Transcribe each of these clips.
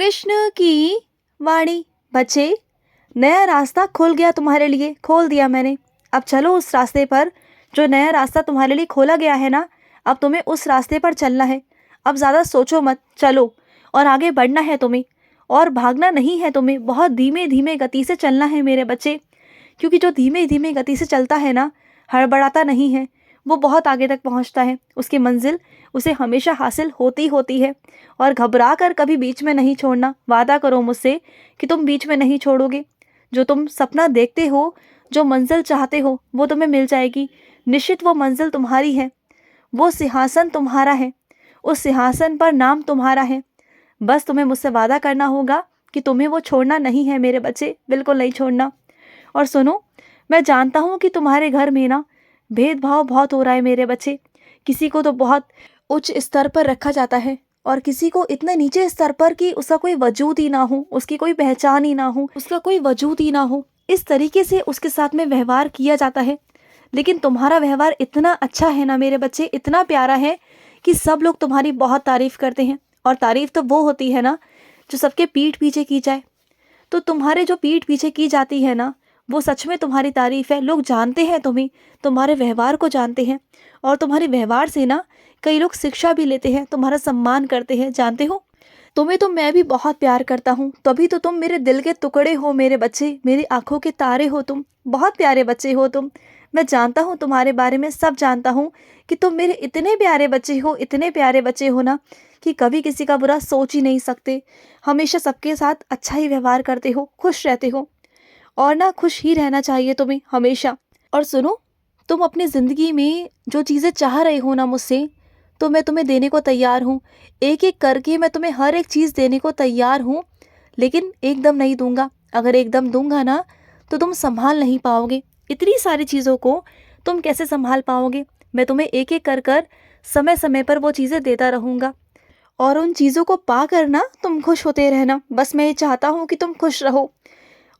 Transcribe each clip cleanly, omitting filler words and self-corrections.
कृष्ण की वाणी। बच्चे, नया रास्ता खुल गया तुम्हारे लिए, खोल दिया मैंने। अब चलो उस रास्ते पर, जो नया रास्ता तुम्हारे लिए खोला गया है ना, अब तुम्हें उस रास्ते पर चलना है। अब ज़्यादा सोचो मत, चलो। और आगे बढ़ना है तुम्हें, और भागना नहीं है तुम्हें। बहुत धीमे धीमे गति से चलना है मेरे बच्चे, क्योंकि जो धीमे धीमे गति से चलता है ना, हड़बड़ाता नहीं है, वो बहुत आगे तक पहुंचता है। उसकी मंजिल उसे हमेशा हासिल होती होती है। और घबरा कर कभी बीच में नहीं छोड़ना। वादा करो मुझसे कि तुम बीच में नहीं छोड़ोगे। जो तुम सपना देखते हो, जो मंजिल चाहते हो, वो तुम्हें मिल जाएगी। निश्चित वो मंजिल तुम्हारी है, वो सिंहासन तुम्हारा है, उस सिंहासन पर नाम तुम्हारा है। बस तुम्हें मुझसे वादा करना होगा कि तुम्हें वो छोड़ना नहीं है मेरे बच्चे, बिल्कुल नहीं छोड़ना। और सुनो, मैं जानता हूँ कि तुम्हारे घर में ना भेदभाव बहुत हो रहा है मेरे बच्चे। किसी को तो बहुत उच्च स्तर पर रखा जाता है, और किसी को इतने नीचे स्तर पर कि उसका कोई वजूद ही ना हो, उसकी कोई पहचान ही ना हो, उसका कोई वजूद ही ना हो। इस तरीके से उसके साथ में व्यवहार किया जाता है। लेकिन तुम्हारा व्यवहार इतना अच्छा है ना मेरे बच्चे, इतना प्यारा है कि सब लोग तुम्हारी बहुत तारीफ करते हैं। और तारीफ तो वो होती है ना, जो सबके पीठ पीछे की जाए। तो तुम्हारे जो पीठ पीछे की जाती है ना, वो सच में तुम्हारी तारीफ है। लोग जानते हैं तुम्हें, तुम्हारे व्यवहार को जानते हैं। और तुम्हारे व्यवहार से ना कई लोग शिक्षा भी लेते हैं, तुम्हारा सम्मान करते हैं। जानते हो, तुम्हें तो मैं भी बहुत प्यार करता हूँ, तभी तो तुम मेरे दिल के टुकड़े हो मेरे बच्चे, मेरी आंखों के तारे हो तुम। बहुत प्यारे बच्चे हो तुम। मैं जानता हूँ तुम्हारे बारे में, सब जानता हूँ कि तुम मेरे इतने प्यारे बच्चे हो, इतने प्यारे बच्चे हो ना, कि कभी किसी का बुरा सोच ही नहीं सकते। हमेशा सबके साथ अच्छा ही व्यवहार करते हो, खुश रहते हो। और ना खुश ही रहना चाहिए तुम्हें हमेशा। और सुनो, तुम अपनी ज़िंदगी में जो चीज़ें चाह रहे हो ना मुझसे, तो मैं तुम्हें देने को तैयार हूँ। एक एक करके मैं तुम्हें हर एक चीज़ देने को तैयार हूँ। लेकिन एकदम नहीं दूंगा। अगर एकदम दूंगा ना, तो तुम संभाल नहीं पाओगे। इतनी सारी चीज़ों को तुम कैसे संभाल पाओगे। मैं तुम्हें एक एक कर कर समय समय पर वो चीज़ें देता रहूँगा। और उन चीज़ों को पा कर ना तुम खुश होते रहना। बस मैं ये चाहता हूँ कि तुम खुश रहो।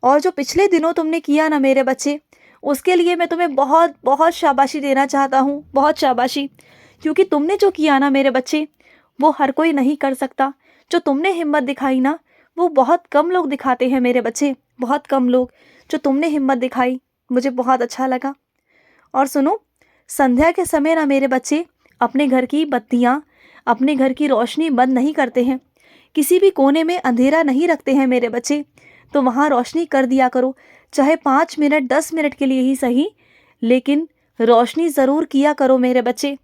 और जो पिछले दिनों तुमने किया ना मेरे बच्चे, उसके लिए मैं तुम्हें बहुत बहुत शाबाशी देना चाहता हूँ, बहुत शाबाशी। क्योंकि तुमने जो किया ना मेरे बच्चे, वो हर कोई नहीं कर सकता। जो तुमने हिम्मत दिखाई ना, वो बहुत कम लोग दिखाते हैं मेरे बच्चे, बहुत कम लोग। जो तुमने हिम्मत दिखाई, मुझे बहुत अच्छा लगा। और सुनो, संध्या के समय ना मेरे बच्चे अपने घर की बत्तियाँ, अपने घर की रोशनी बंद नहीं करते हैं। किसी भी कोने में अंधेरा नहीं रखते हैं मेरे बच्चे। तो वहाँ रोशनी कर दिया करो, चाहे 5 मिनट 10 मिनट के लिए ही सही, लेकिन रोशनी ज़रूर किया करो मेरे बच्चे।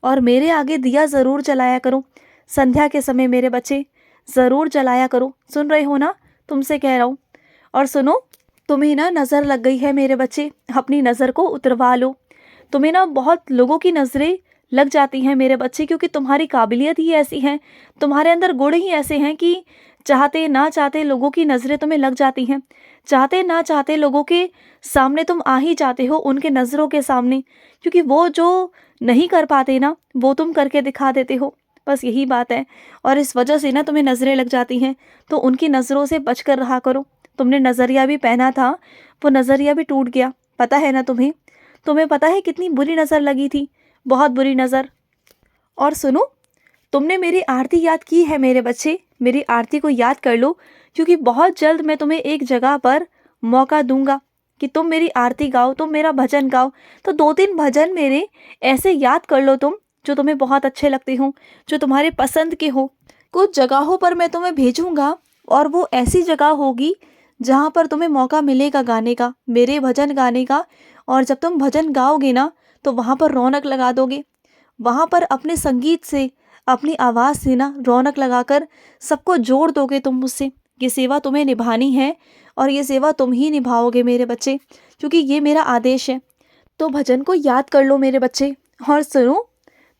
और मेरे आगे दिया ज़रूर जलाया करो संध्या के समय मेरे बच्चे, ज़रूर जलाया करो। सुन रहे हो ना, तुमसे कह रहा हूँ। और सुनो, तुम्हें ना नज़र लग गई है मेरे बच्चे, अपनी नज़र को उतरवा लो। तुम्हें ना बहुत लोगों की नज़रें लग जाती हैं मेरे बच्चे, क्योंकि तुम्हारी काबिलियत ही ऐसी है, तुम्हारे अंदर गुण ही ऐसे हैं कि चाहते ना चाहते लोगों की नज़रें तुम्हें लग जाती हैं। चाहते ना चाहते लोगों के सामने तुम आ ही जाते हो, उनके नज़रों के सामने। क्योंकि वो जो नहीं कर पाते ना, वो तुम करके दिखा देते हो। बस यही बात है। और इस वजह से ना तुम्हें नज़रें लग जाती हैं। तो उनकी नज़रों से बच कर रहा करो। तुमने नज़रिया भी पहना था, वो नज़रिया भी टूट गया, पता है ना तुम्हें। तुम्हें पता है कितनी बुरी नज़र लगी थी, बहुत बुरी नज़र। और सुनो, तुमने मेरी आरती याद की है मेरे बच्चे, मेरी आरती को याद कर लो। क्योंकि बहुत जल्द मैं तुम्हें एक जगह पर मौका दूंगा कि तुम मेरी आरती गाओ, तुम मेरा भजन गाओ। तो 2-3 भजन मेरे ऐसे याद कर लो तुम, जो तुम्हें बहुत अच्छे लगते हो, जो तुम्हारे पसंद के हो। कुछ जगहों पर मैं तुम्हें भेजूंगा, और वो ऐसी जगह होगी जहाँ पर तुम्हें मौका मिलेगा गाने का, मेरे भजन गाने का। और जब तुम भजन गाओगे ना, तो वहाँ पर रौनक लगा दोगे। वहाँ पर अपने संगीत से, अपनी आवाज़ से ना रौनक लगाकर सबको जोड़ दोगे तुम मुझसे। ये सेवा तुम्हें निभानी है, और ये सेवा तुम ही निभाओगे मेरे बच्चे, क्योंकि ये मेरा आदेश है। तो भजन को याद कर लो मेरे बच्चे। और सुनो,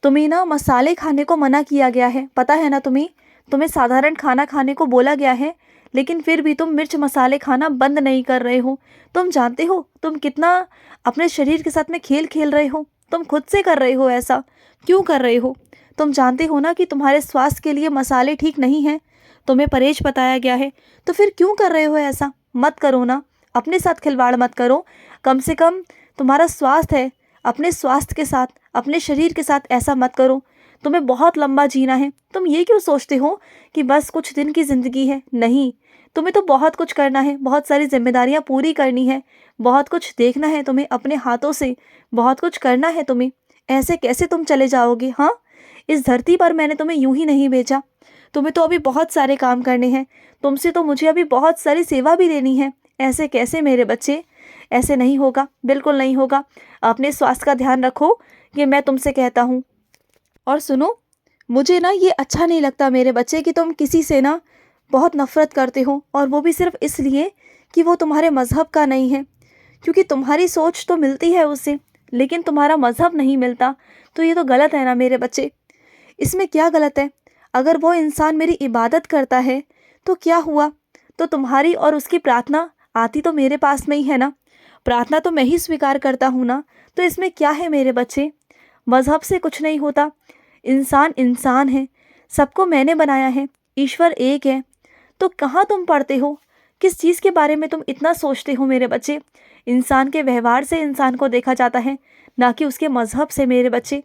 तुम्हें ना मसाले खाने को मना किया गया है, पता है ना तुम्हें। तुम्हें साधारण खाना खाने को बोला गया है, लेकिन फिर भी तुम मिर्च मसाले खाना बंद नहीं कर रहे हो। तुम जानते हो तुम कितना अपने शरीर के साथ में खेल खेल रहे हो। तुम खुद से कर रहे हो ऐसा, क्यों कर रहे हो। तुम जानते हो ना कि तुम्हारे स्वास्थ्य के लिए मसाले ठीक नहीं हैं, तुम्हें परहेज बताया गया है। तो फिर क्यों कर रहे हो ऐसा। मत करो ना, अपने साथ खिलवाड़ मत करो। कम से कम तुम्हारा स्वास्थ्य है, अपने स्वास्थ्य के साथ, अपने शरीर के साथ ऐसा मत करो। तुम्हें बहुत लंबा जीना है। तुम ये क्यों सोचते हो कि बस कुछ दिन की ज़िंदगी है? नहीं, तुम्हें तो बहुत कुछ करना है, बहुत सारी जिम्मेदारियां पूरी करनी है, बहुत कुछ देखना है तुम्हें अपने हाथों से, बहुत कुछ करना है तुम्हें। ऐसे कैसे तुम चले जाओगे? हाँ, इस धरती पर मैंने तुम्हें यूं ही नहीं भेजा। तुम्हें तो अभी बहुत सारे काम करने हैं, तुमसे तो मुझे अभी बहुत सारी सेवा भी लेनी है। ऐसे कैसे मेरे बच्चे? ऐसे नहीं होगा, बिल्कुल नहीं होगा। अपने स्वास्थ्य का ध्यान रखो, ये मैं तुमसे कहता हूँ। और सुनो, मुझे ना ये अच्छा नहीं लगता मेरे बच्चे कि तुम किसी से ना बहुत नफ़रत करते हो, और वो भी सिर्फ इसलिए कि वो तुम्हारे मज़हब का नहीं है। क्योंकि तुम्हारी सोच तो मिलती है उससे, लेकिन तुम्हारा मज़हब नहीं मिलता, तो ये तो गलत है ना मेरे बच्चे। इसमें क्या गलत है? अगर वो इंसान मेरी इबादत करता है तो क्या हुआ? तो तुम्हारी और उसकी प्रार्थना आती तो मेरे पास में ही है ना, प्रार्थना तो मैं ही स्वीकार करता हूँ ना। तो इसमें क्या है मेरे बच्चे? मज़हब से कुछ नहीं होता। इंसान इंसान है, सबको मैंने बनाया है, ईश्वर एक है। तो कहाँ तुम पढ़ते हो? किस चीज़ के बारे में तुम इतना सोचते हो मेरे बच्चे? इंसान के व्यवहार से इंसान को देखा जाता है, ना कि उसके मज़हब से मेरे बच्चे,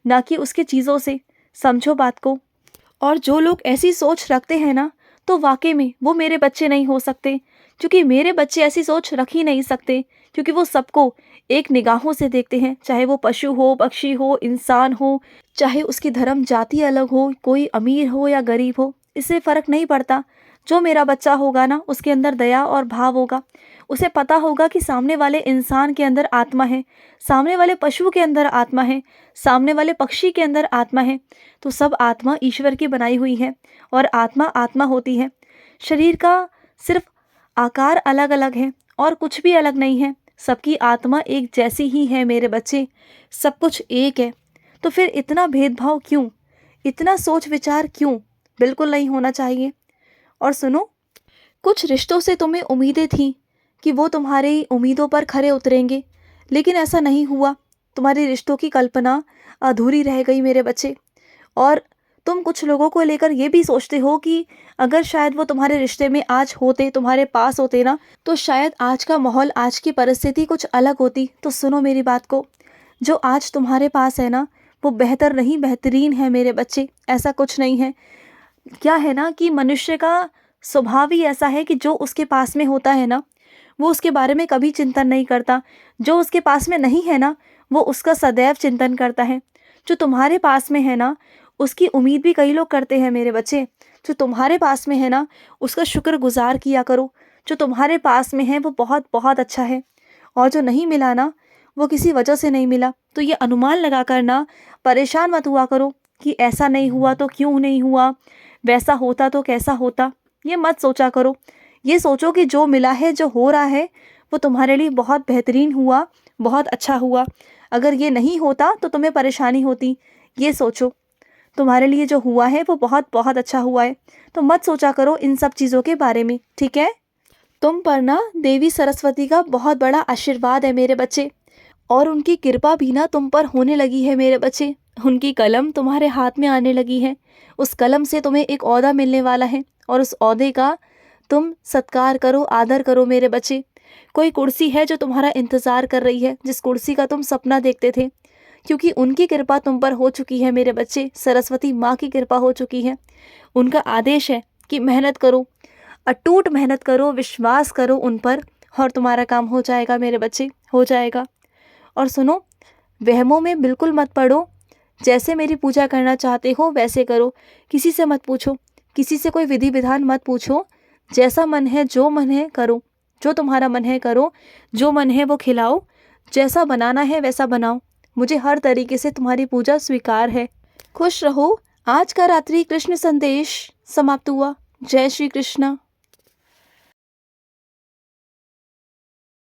ना कि उसकी चीज़ों से। समझो बात को। और जो लोग ऐसी सोच रखते हैं ना, तो वाकई में वो मेरे बच्चे नहीं हो सकते, क्योंकि मेरे बच्चे ऐसी सोच रख ही नहीं सकते, क्योंकि वो सबको एक निगाहों से देखते हैं, चाहे वो पशु हो, पक्षी हो, इंसान हो, चाहे उसकी धर्म जाति अलग हो, कोई अमीर हो या गरीब हो, इससे फ़र्क नहीं पड़ता। जो मेरा बच्चा होगा ना, उसके अंदर दया और भाव होगा। उसे पता होगा कि सामने वाले इंसान के अंदर आत्मा है, सामने वाले पशु के अंदर आत्मा है, सामने वाले पक्षी के अंदर आत्मा है। तो सब आत्मा ईश्वर की बनाई हुई है, और आत्मा आत्मा होती है। शरीर का सिर्फ आकार अलग अलग है और कुछ भी अलग नहीं है। सबकी आत्मा एक जैसी ही है मेरे बच्चे, सब कुछ एक है। तो फिर इतना भेदभाव क्यों? इतना सोच विचार क्यों? बिल्कुल नहीं होना चाहिए। और सुनो, कुछ रिश्तों से तुम्हें उम्मीदें थीं कि वो तुम्हारी उम्मीदों पर खरे उतरेंगे, लेकिन ऐसा नहीं हुआ। तुम्हारे रिश्तों की कल्पना अधूरी रह गई मेरे बच्चे। और तुम कुछ लोगों को लेकर ये भी सोचते हो कि अगर शायद वो तुम्हारे रिश्ते में आज होते, तुम्हारे पास होते ना, तो शायद आज का माहौल, आज की परिस्थिति कुछ अलग होती। तो सुनो मेरी बात को, जो आज तुम्हारे पास है ना, वो बेहतर नहीं, बेहतरीन है मेरे बच्चे। ऐसा कुछ नहीं है। क्या है ना कि मनुष्य का स्वभाव ही ऐसा है कि जो उसके पास में होता है ना, वो उसके बारे में कभी चिंतन नहीं करता। जो उसके पास में नहीं है ना, वो उसका सदैव चिंतन करता है। जो तुम्हारे पास में है ना, उसकी उम्मीद भी कई लोग करते हैं मेरे बच्चे। जो तुम्हारे पास में है ना, उसका शुक्रगुजार किया करो। जो तुम्हारे पास में है वो बहुत बहुत अच्छा है, और जो नहीं मिला ना, वो किसी वजह से नहीं मिला। तो ये अनुमान लगा कर ना परेशान मत हुआ करो कि ऐसा नहीं हुआ तो क्यों नहीं हुआ, वैसा होता तो कैसा होता। ये मत सोचा करो। ये सोचो कि जो मिला है, जो हो रहा है, वो तुम्हारे लिए बहुत बेहतरीन हुआ, बहुत अच्छा हुआ। अगर ये नहीं होता तो तुम्हें परेशानी होती। ये सोचो, तुम्हारे लिए जो हुआ है वो बहुत बहुत अच्छा हुआ है। तो मत सोचा करो इन सब चीज़ों के बारे में, ठीक है? तुम पर ना देवी सरस्वती का बहुत बड़ा आशीर्वाद है मेरे बच्चे, और उनकी कृपा भी ना तुम पर होने लगी है मेरे बच्चे। उनकी कलम तुम्हारे हाथ में आने लगी है। उस कलम से तुम्हें एक ओहदा मिलने वाला है, और उस ओहदे का तुम सत्कार करो, आदर करो मेरे बच्चे। कोई कुर्सी है जो तुम्हारा इंतज़ार कर रही है, जिस कुर्सी का तुम सपना देखते थे, क्योंकि उनकी कृपा तुम पर हो चुकी है मेरे बच्चे। सरस्वती माँ की कृपा हो चुकी है। उनका आदेश है कि मेहनत करो, अटूट मेहनत करो, विश्वास करो उन पर, और तुम्हारा काम हो जाएगा मेरे बच्चे, हो जाएगा। और सुनो, वहमों में बिल्कुल मत पड़ो। जैसे मेरी पूजा करना चाहते हो वैसे करो। किसी से मत पूछो, किसी से कोई विधि विधान मत पूछो। जैसा मन है, जो मन है करो, जो तुम्हारा मन है करो, जो मन है वो खिलाओ, जैसा बनाना है वैसा बनाओ। मुझे हर तरीके से तुम्हारी पूजा स्वीकार है। खुश रहो। आज का रात्रि कृष्ण संदेश समाप्त हुआ। जय श्री कृष्ण।